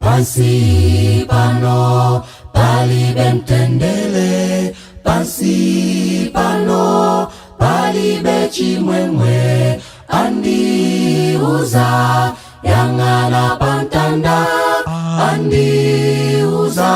pansi pano palibe mtendele, pansi pano palibe chimwemwe. Andiuza yang'ana pantanda, andiuza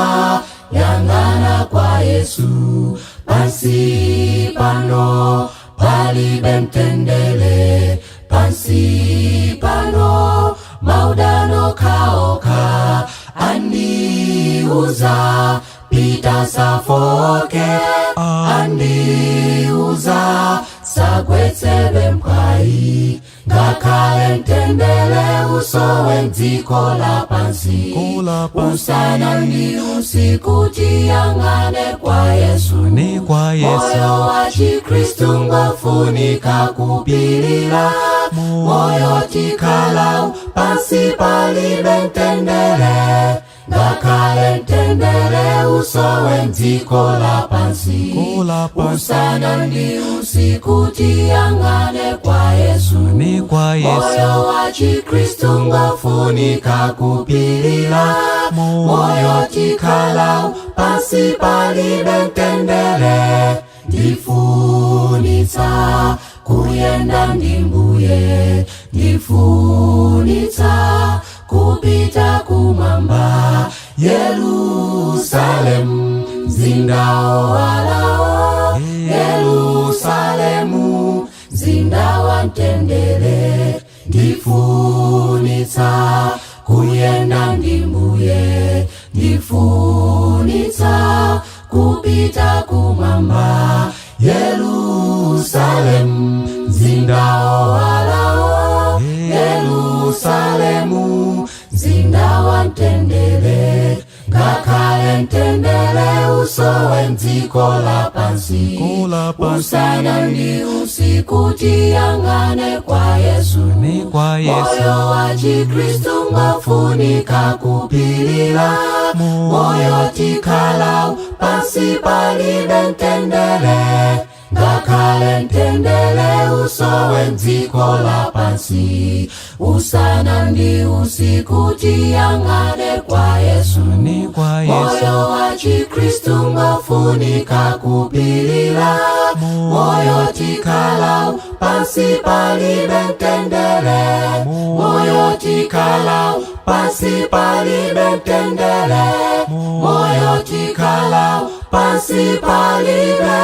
yang'ana kwa Yesu. Pansi pano palibe mtendele, pansi pano maudano kaoka. Andiuza pita safoke, andiuza sagwetsebe mkwai. Ngakale mtendele usowe mdziko la pansi, usana ndi usiku tiyang'ane kwa Yesu. Moyo wa Chikristu ngofunika kupilira, moyo tikala pansi palibe mtendele. Ngakale mtendele usowe mdziko la pansi, usana ndi usiku tiyang'ane kwa Yesu. Moyo wa Chikristu ngofunika kupilira, moyo tikala pansi palibe mtendele. Ndifunitsa kuyenda ndi Mbuye, ndifunitsa kupita kumwamba. Yerusalemu mzinda owalawo, Yerusalemu mzinda wa mtendele. Ndifunitsa kuyenda ndi Mbuye, ndifunitsa kupita kumwamba. Yerusalemu mzinda owalawo, Yerusalemu mzinda wa mtendele. Ngakale mtendele usowe mdziko la pansi, usana ndi usiku tiyang'ane kwa Yesu. Moyo wa Chikristu ngofunika kupilira, moyo tikala pansi palibe mtendele. Ngakale mtendele usowe mdziko la pansi, usana ndi usiku tiyang'ane kwa Yesu. Moyo wa Chikristu ngofunika kupilira, moyo tikala pansi palibe mtendele. Moyo tikala pansi palibe mtendele, moyo tikala pansi palibe